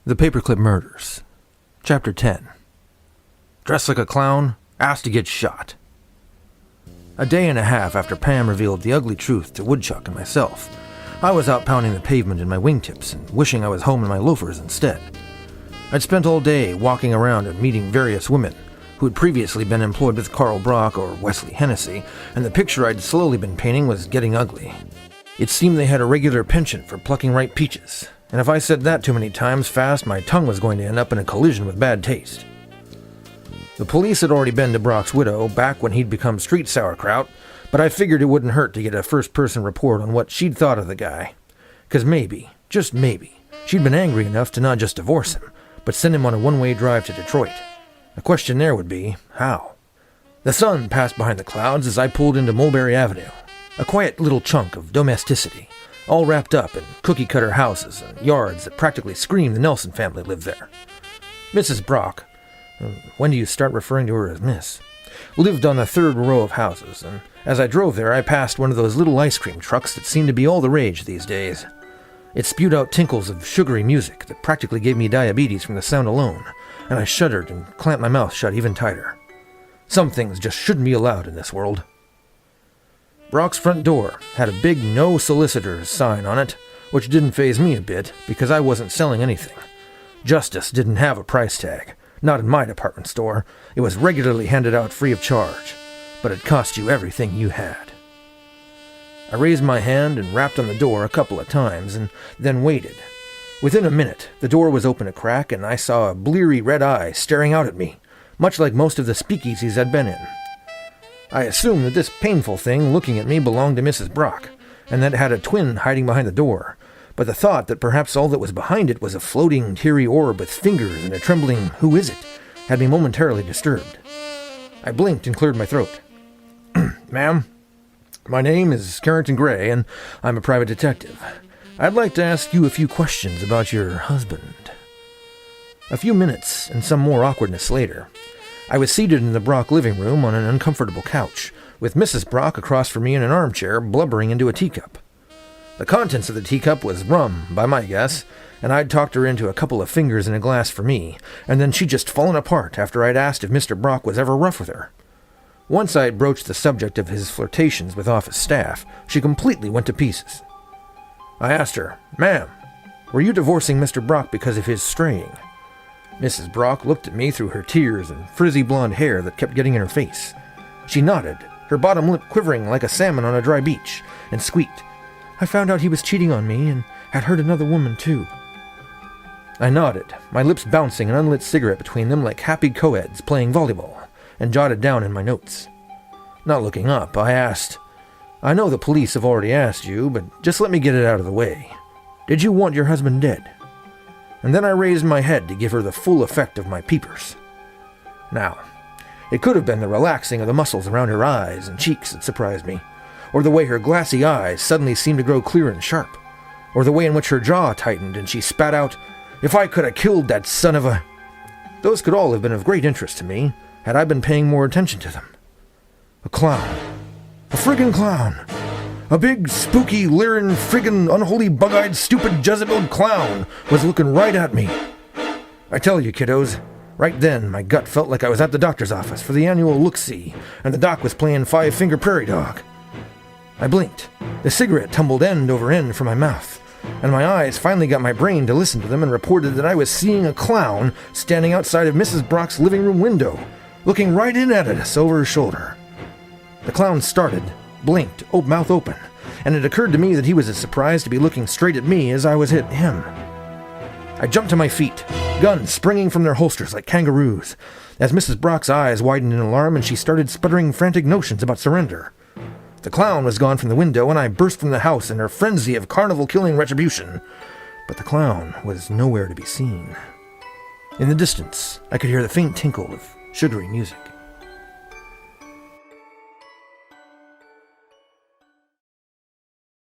The Paperclip Murders. Chapter 10. Dressed like a clown, asked to get shot. A day and a half after Pam revealed the ugly truth to Woodchuck and myself, I was out pounding the pavement in my wingtips and wishing I was home in my loafers instead. I'd spent all day walking around and meeting various women who had previously been employed with Carl Brock or Wesley Hennessy, and the picture I'd slowly been painting was getting ugly. It seemed they had a regular penchant for plucking ripe peaches, and if I said that too many times fast, my tongue was going to end up in a collision with bad taste. The police had already been to Brock's widow back when he'd become street sauerkraut, but I figured it wouldn't hurt to get a first-person report on what she'd thought of the guy. 'Cause maybe, just maybe, she'd been angry enough to not just divorce him, but send him on a one-way drive to Detroit. The question there would be, how? The sun passed behind the clouds as I pulled into Mulberry Avenue, a quiet little chunk of domesticity, all wrapped up in cookie-cutter houses and yards that practically screamed the Nelson family lived there. Mrs. Brock, when do you start referring to her as Miss, lived on the third row of houses, and as I drove there I passed one of those little ice cream trucks that seem to be all the rage these days. It spewed out tinkles of sugary music that practically gave me diabetes from the sound alone, and I shuddered and clamped my mouth shut even tighter. Some things just shouldn't be allowed in this world. Brock's front door had a big "No Solicitors" sign on it, which didn't faze me a bit because I wasn't selling anything. Justice didn't have a price tag, not in my department store. It was regularly handed out free of charge, but it cost you everything you had. I raised my hand and rapped on the door a couple of times and then waited. Within a minute, the door was open a crack and I saw a bleary red eye staring out at me, much like most of the speakeasies I'd been in. I assumed that this painful thing looking at me belonged to Mrs. Brock, and that it had a twin hiding behind the door, but the thought that perhaps all that was behind it was a floating, teary orb with fingers and a trembling "who is it?" had me momentarily disturbed. I blinked and cleared my throat. "Ma'am, my name is Carrington Gray, and I'm a private detective. I'd like to ask you a few questions about your husband." A few minutes, and some more awkwardness later, I was seated in the Brock living room on an uncomfortable couch, with Mrs. Brock across from me in an armchair blubbering into a teacup. The contents of the teacup was rum, by my guess, and I'd talked her into a couple of fingers in a glass for me, and then she'd just fallen apart after I'd asked if Mr. Brock was ever rough with her. Once I'd broached the subject of his flirtations with office staff, she completely went to pieces. I asked her, "Ma'am, were you divorcing Mr. Brock because of his straying?" Mrs. Brock looked at me through her tears and frizzy blonde hair that kept getting in her face. She nodded, her bottom lip quivering like a salmon on a dry beach, and squeaked, "I found out he was cheating on me and had hurt another woman, too." I nodded, my lips bouncing an unlit cigarette between them like happy co-eds playing volleyball, and jotted down in my notes. Not looking up, I asked, "I know the police have already asked you, but just let me get it out of the way. Did you want your husband dead?" And then I raised my head to give her the full effect of my peepers. Now, it could have been the relaxing of the muscles around her eyes and cheeks that surprised me, or the way her glassy eyes suddenly seemed to grow clear and sharp, or the way in which her jaw tightened and she spat out, "If I could have killed that son of a—" Those could all have been of great interest to me, had I been paying more attention to them. A clown. A friggin' clown. A big, spooky, leering, friggin', unholy, bug-eyed, stupid, Jezebel clown was looking right at me. I tell you, kiddos, right then my gut felt like I was at the doctor's office for the annual look-see, and the doc was playing Five-Finger Prairie Dog. I blinked. The cigarette tumbled end over end from my mouth, and my eyes finally got my brain to listen to them and reported that I was seeing a clown standing outside of Mrs. Brock's living room window, looking right in at us over her shoulder. The clown started, blinked, mouth open, and it occurred to me that he was as surprised to be looking straight at me as I was at him. I jumped to my feet, guns springing from their holsters like kangaroos, as Mrs. Brock's eyes widened in alarm and she started sputtering frantic notions about surrender. The clown was gone from the window, and I burst from the house in a frenzy of carnival-killing retribution, but the clown was nowhere to be seen. In the distance, I could hear the faint tinkle of sugary music.